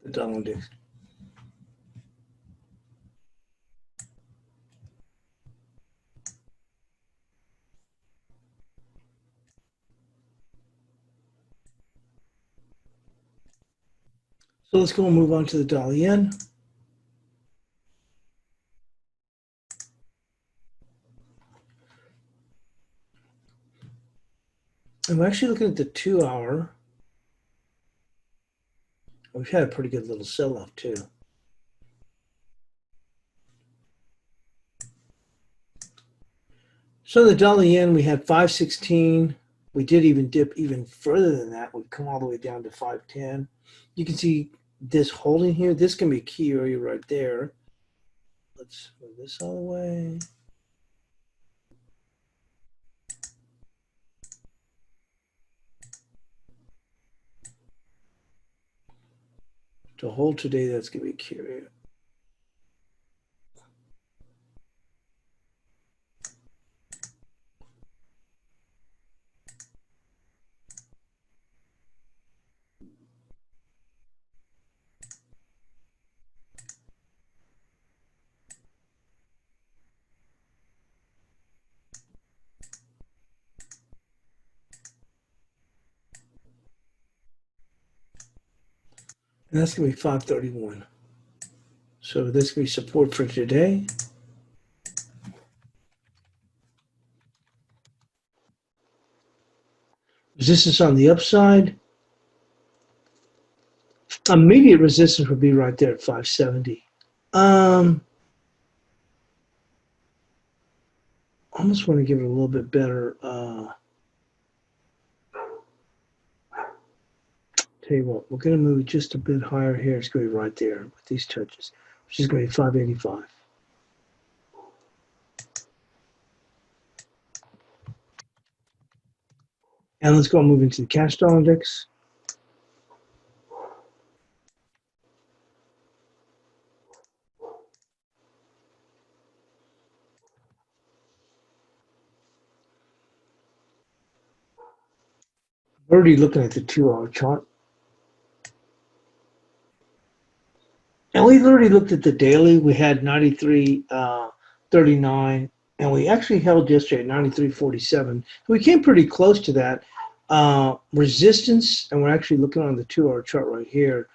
The dollar index. So let's go and move on to the dollar yen. And we're actually looking at the 2 hour. We've had a pretty good little sell-off too. So the dollar yen, we had 516. We did even dip even further than that. We've come all the way down to 510. You can see this holding here. This can be a key area right there. Let's move this all the way. To hold today, that's going to be a key area. And that's going to be 531. So this can be support for today. Resistance on the upside. Immediate resistance would be right there at 570. Almost want to give it a little bit better. Tell you what, we're going to move just a bit higher here. It's going to be right there with these touches, which is going to be 585. And let's go and move into the cash dollar index. We're already looking at the 2 hour chart. And we already looked at the daily. We had 93.39, and we actually held yesterday at 93.47. We came pretty close to that resistance, and we're actually looking on the 2 hour chart right here.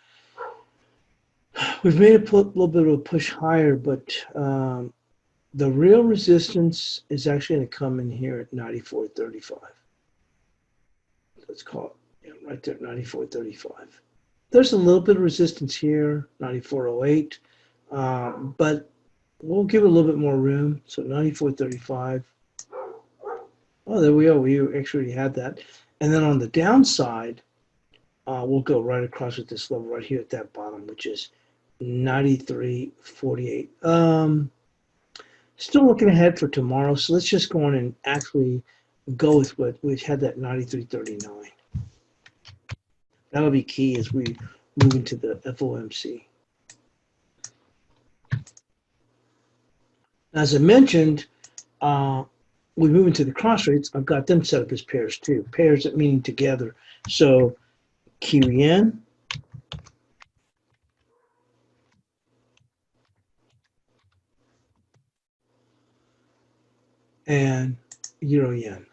We've made a little bit of a push higher, but the real resistance is actually going to come in here at 94.35. Let's call it right there, 94.35. There's a little bit of resistance here, 94.08, but we'll give it a little bit more room. So 94.35. Oh, there we go. We actually had that. And then on the downside, we'll go right across at this level right here at that bottom, which is 93.48. Still looking ahead for tomorrow. So let's just go on and actually go with what we had, that 93.39. That'll be key as we move into the FOMC. As I mentioned, we move into the cross rates, I've got them set up as pairs too. Pairs that meaning together. So Kiwi yen and euro yen.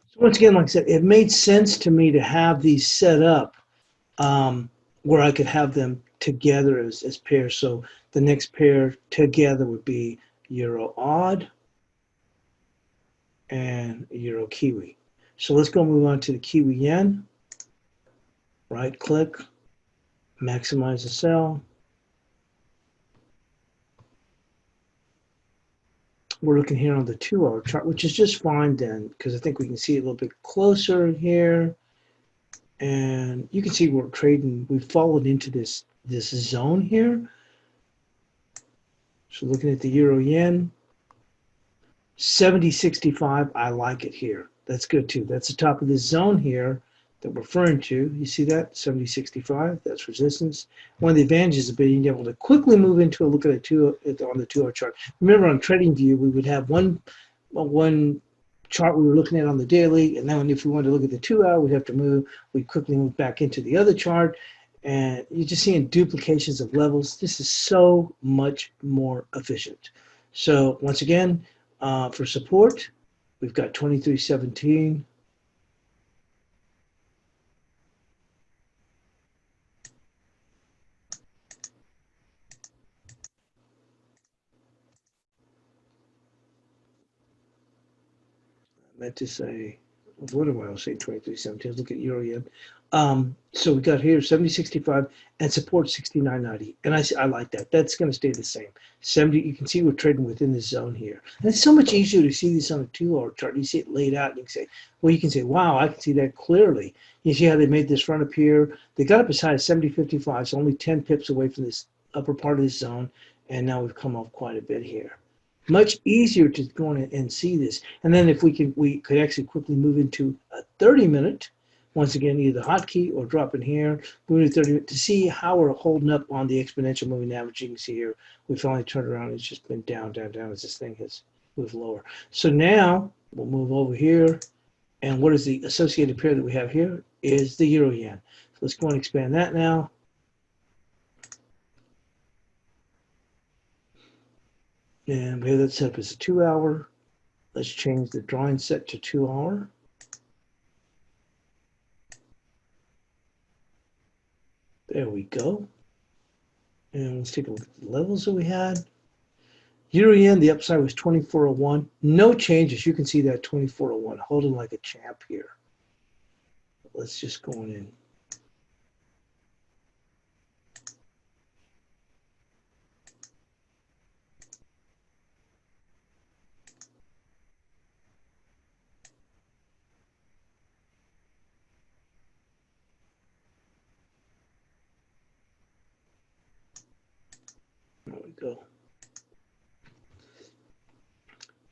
So once again, like I said, it made sense to me to have these set up where I could have them together as pairs. So the next pair together would be euro odd and euro kiwi. So let's go move on to the kiwi yen. Right click, maximize the cell. We're looking here on the 2-hour chart, which is just fine then, because I think we can see it a little bit closer here. And you can see we're trading, we've followed into this zone here. So looking at the euro yen, 70.65, I like it here. That's good too. That's the top of this zone here that we're referring to. You see that? 70.65, that's resistance. One of the advantages of being able to quickly move into a look at on the 2-hour chart. Remember on TradingView, we would have one chart we were looking at on the daily, and then if we wanted to look at the 2-hour, we'd have to move. We'd quickly move back into the other chart, and you're just seeing duplications of levels. This is so much more efficient. So once again, for support, we've got 23.17. I meant to say, what do I say 23.17? Let's look at euro yen. So we got here 70.65 and support 69.90, and I like that. That's going to stay the same. 70. You can see we're trading within this zone here, and it's so much easier to see this on a 2-hour chart. You see it laid out, and you can say, well, you can say, wow, I can see that clearly. You see how they made this run up here. They got up as high as 70.55, so only 10 pips away from this upper part of this zone, and now we've come off quite a bit here. Much easier to go in and see this. And then if we could actually quickly move into a 30-minute, once again, either hotkey or drop in here, move to 30 to see how we're holding up on the exponential moving average. You can see here, we finally turned around. It's just been down, down, down as this thing has moved lower. So now we'll move over here. And what is the associated pair that we have here is the euro yen. So let's go and expand that now. And we have that set up as a 2-hour. Let's change the drawing set to 2-hour. There we go. And let's take a look at the levels that we had. Euro yen, the upside was 24.01. No changes. You can see that 24.01, holding like a champ here. Let's just go in. There we go.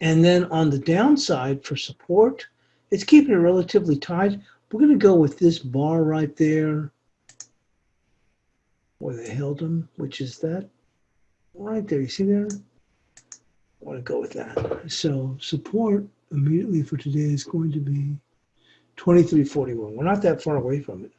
And then on the downside for support, it's keeping it relatively tight. We're going to go with this bar right there where they held them, which is that right there. You see there? I want to go with that. So support immediately for today is going to be 23.41. We're not that far away from it.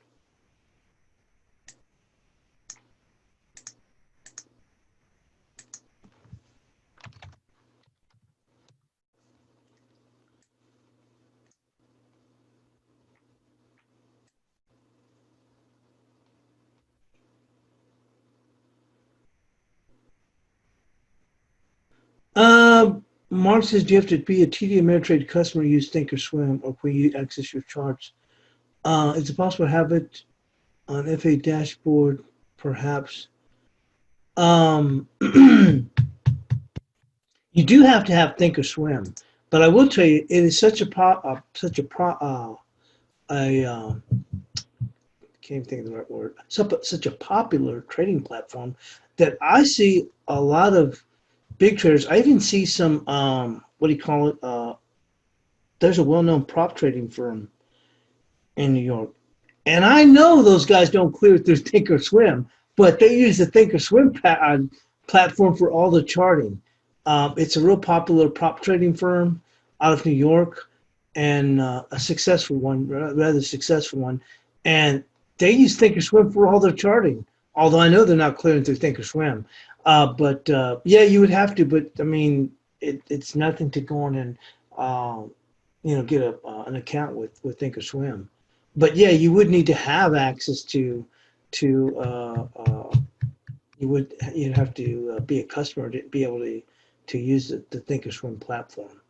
Mark says, do you have to be a TD Ameritrade customer, use Thinkorswim, or can you access your charts? Is it possible to have it on FA dashboard, perhaps? You do have to have Thinkorswim, but I will tell you, it is such a can't think of the right word, such a popular trading platform that I see a lot of big traders. I even see some, what do you call it? There's a well-known prop trading firm in New York. And I know those guys don't clear through Thinkorswim, but they use the Thinkorswim platform for all the charting. It's a real popular prop trading firm out of New York, and a successful one, rather successful one. And they use Thinkorswim for all their charting. Although I know they're not clearing through Thinkorswim, but yeah, you would have to. But I mean, it's nothing to go on and get an account with Thinkorswim. But yeah, you would need to have access to you'd have to be a customer to be able to use the Thinkorswim platform.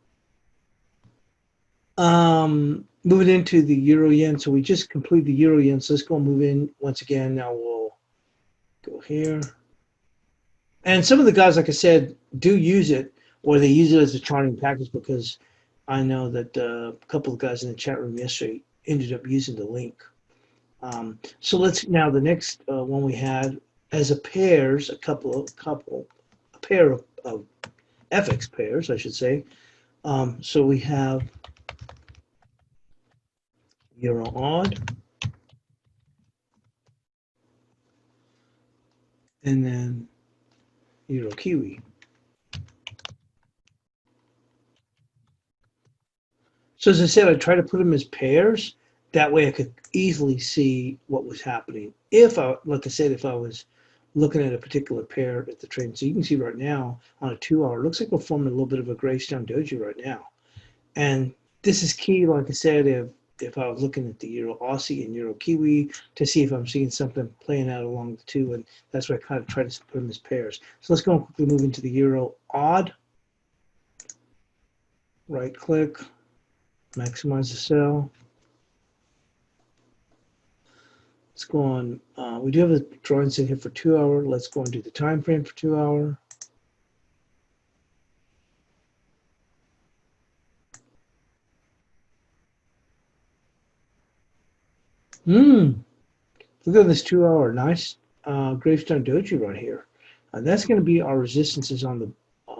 Moving into the euro yen, so we just completed the euro yen. So let's go and move in once again. Now we'll go here, and some of the guys, like I said, do use it, or they use it as a charting package, because I know that a couple of guys in the chat room yesterday ended up using the link. So let's now the next one we had as a pairs, a pair of FX pairs, I should say. So we have euro odd, and then euro kiwi. So as I said, I try to put them as pairs. That way I could easily see what was happening. Like I said, if I was looking at a particular pair at the trade. So you can see right now on a 2 hour, it looks like we're forming a little bit of a Greystone doji right now. And this is key, like I said, if I was looking at the Euro Aussie and Euro Kiwi to see if I'm seeing something playing out along the two, and that's why I kind of try to put them as pairs. So let's go and quickly move into the Euro Odd. Right click, maximize the sell. Let's go on. We do have a drawing set here for 2 hour. Let's go and do the time frame for 2 hour. Look at this 2 hour. Nice gravestone doji right here. That's going to be our resistances on the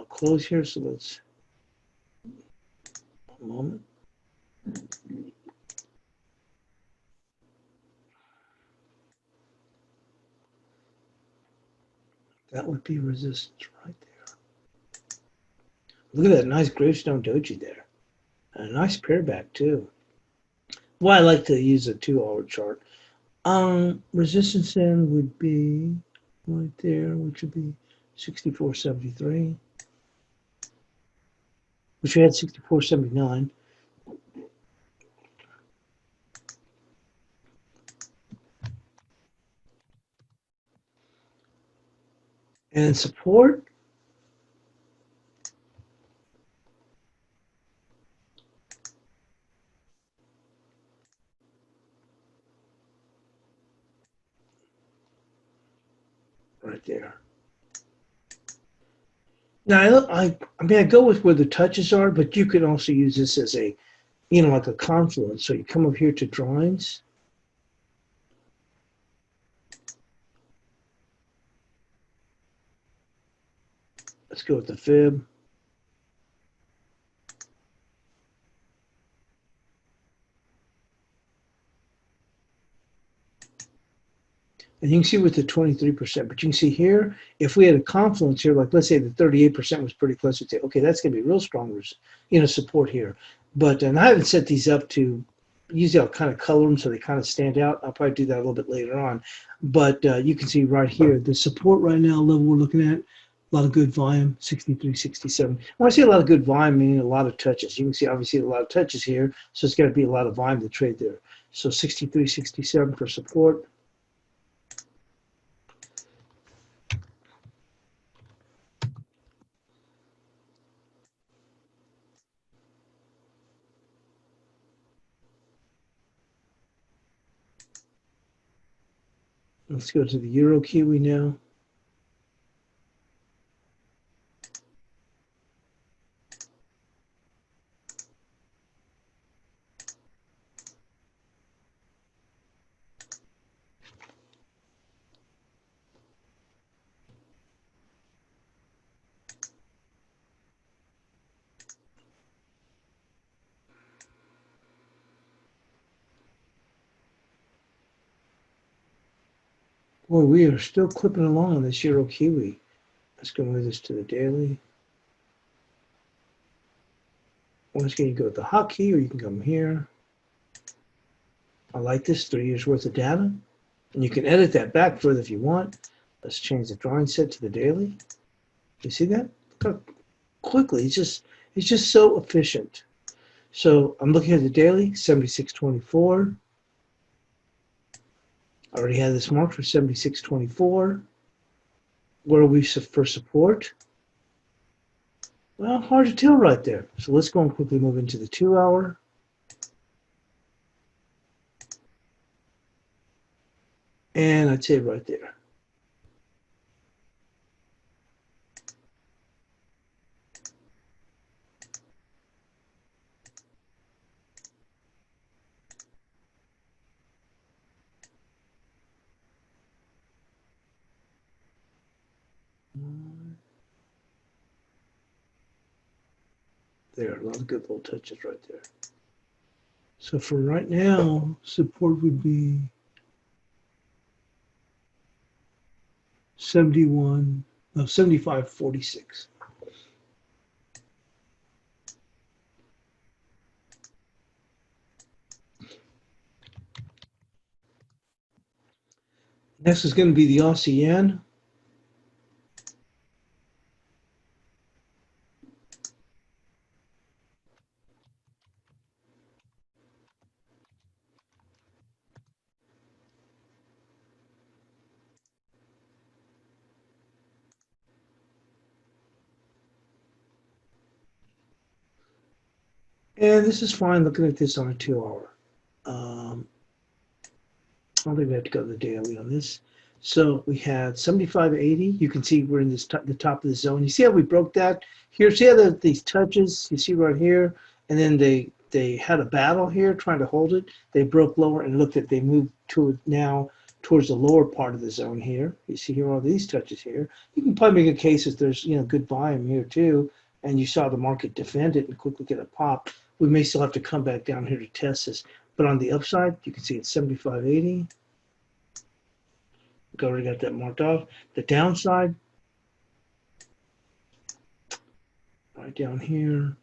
close here. So let's, a moment. That would be resistance right there. Look at that nice gravestone doji there. And a nice pair back too. Well, I like to use a 2 hour chart. Resistance then would be right there, which would be 64.73, which we had 64.79. And support, right there. Now, I mean, I go with where the touches are, but you can also use this as a, like a confluence. So you come up here to drawings. Let's go with the fib. And you can see with the 23%, but you can see here, if we had a confluence here, like let's say the 38% was pretty close, we'd say, okay, that's going to be real strong, support here. But, and I haven't set these up to, usually I'll kind of color them so they kind of stand out. I'll probably do that a little bit later on. But you can see right here, the support right now level we're looking at, a lot of good volume, 63, 67. When I say a lot of good volume, meaning a lot of touches. You can see obviously a lot of touches here, so it's got to be a lot of volume to trade there. So 63, 67 for support. Let's go to the Euro Kiwi now. Boy, we are still clipping along on this Euro Kiwi. Let's go move this to the daily. Once again, you go with the hotkey, or you can come here. I like this, 3 years worth of data. And you can edit that back further if you want. Let's change the drawing set to the daily. You see that? Look how quickly, it's just so efficient. So I'm looking at the daily, 76.24. I already had this marked for 76.24. Where are we for support? Well, hard to tell right there. So let's go and quickly move into the 2 hour. And I'd say right there. There, a lot of good little touches right there. So for right now, support would be 75.46. Next is going to be the Aussie yen. And this is fine looking at this on a 2 hour. I don't think we have to go to the daily on this. So we had 75.80. You can see we're in this the top of the zone. You see how we broke that here? See how these touches, you see right here? And then they had a battle here trying to hold it. They broke lower and looked at, they moved to now towards the lower part of the zone here. You see here all these touches here. You can probably make a case that there's good volume here too. And you saw the market defend it and quickly get a pop. We may still have to come back down here to test this. But on the upside, you can see it's 75.80. We already got that marked off. The downside, right down here,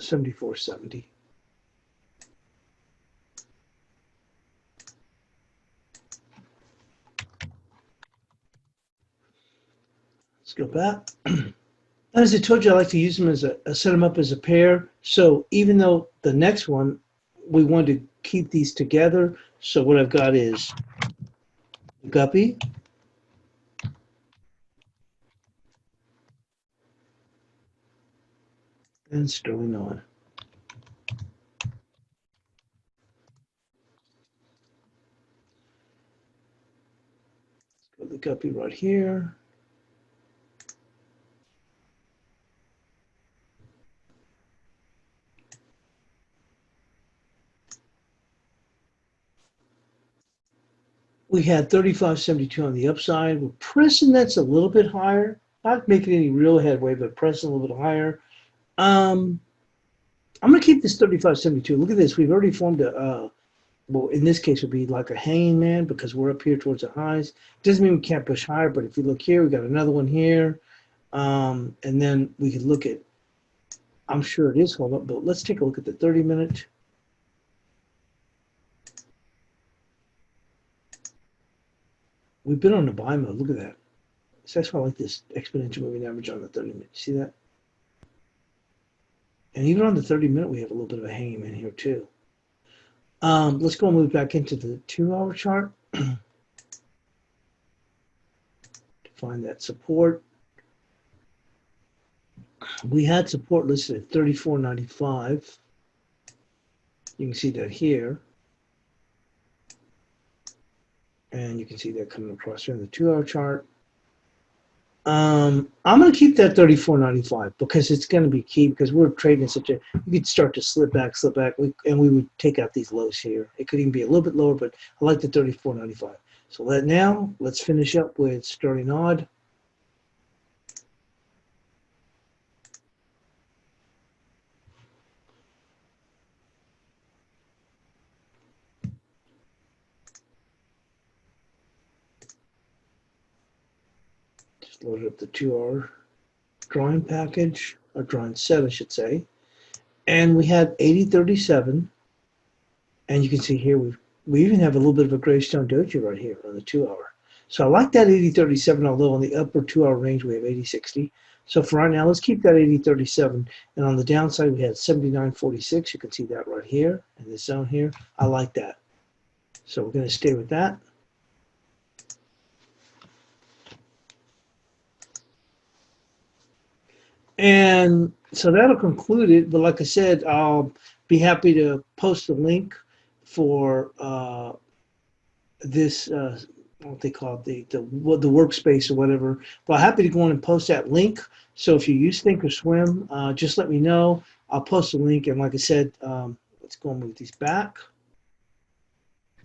74.70. Let's go back. As I told you, I like to use them as set them up as a pair. So even though the next one, we want to keep these together. So what I've got is Guppy, and Sterling on. Let's go the Guppy right here. We had 35.72 on the upside. We're pressing that's a little bit higher. Not making any real headway, but pressing a little bit higher. I'm going to keep this 35.72. Look at this. We've already formed a, well, in this case, it would be like a hanging man because we're up here towards the highs. Doesn't mean we can't push higher, but if you look here, we got another one here. And then we could look at, I'm sure it is hold up, but let's take a look at the 30-minute. We've been on the buy mode. Look at that. So that's why I like this exponential moving average on the 30-minute. See that? And even on the 30-minute, we have a little bit of a hanging man here too. Let's go and move back into the 2-hour chart to find that support. We had support listed at 34.95. You can see that here. And you can see that coming across here in the 2-hour chart. I'm going to keep that 34.95 because it's going to be key because we're trading such a, you could start to slip back, and we would take out these lows here. It could even be a little bit lower, but I like the 34.95. So let's finish up with sterling odd. loaded up the 2-hour drawing package, or drawing set, I should say. And we had 80.37. And you can see here, we even have a little bit of a Greystone Doji right here on the 2-hour. So I like that 80.37, although on the upper 2-hour range, we have 80.60. So for right now, let's keep that 80.37. And on the downside, we had 79.46. You can see that right here in this zone here. I like that. So we're going to stay with that. And so that'll conclude it. But like I said, I'll be happy to post the link for this, what they call it, the workspace or whatever. But I'm happy to go on and post that link. So if you use Thinkorswim, just let me know. I'll post the link. And like I said, let's go and move these back.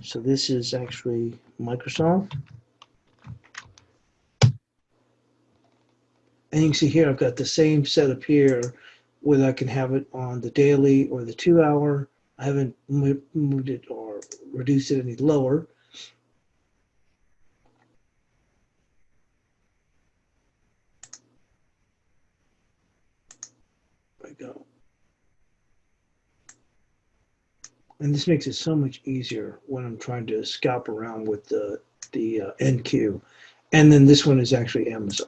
So this is actually Microsoft. And you can see here, I've got the same setup here, whether I can have it on the daily or the 2-hour. I haven't moved it or reduced it any lower. There we go. And this makes it so much easier when I'm trying to scalp around with the NQ. And then this one is actually Amazon.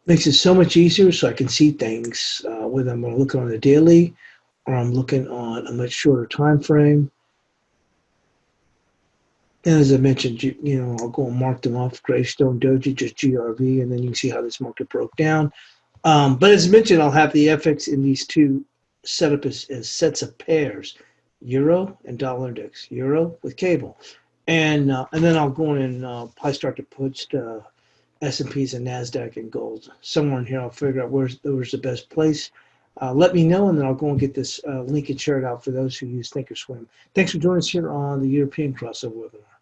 Makes it so much easier so I can see things, whether I'm looking on a daily or I'm looking on a much shorter time frame. And as I mentioned, I'll go and mark them off, Greystone Doji, just GRV, and then you can see how this market broke down. But as mentioned, I'll have the FX in these two set up as sets of pairs, Euro and dollar index, Euro with cable. And then I'll go in and probably start to post S&Ps and NASDAQ and gold. Somewhere in here, I'll figure out where's the best place. Let me know, and then I'll go and get this link and share it out for those who use Thinkorswim. Thanks for joining us here on the European Crossover webinar.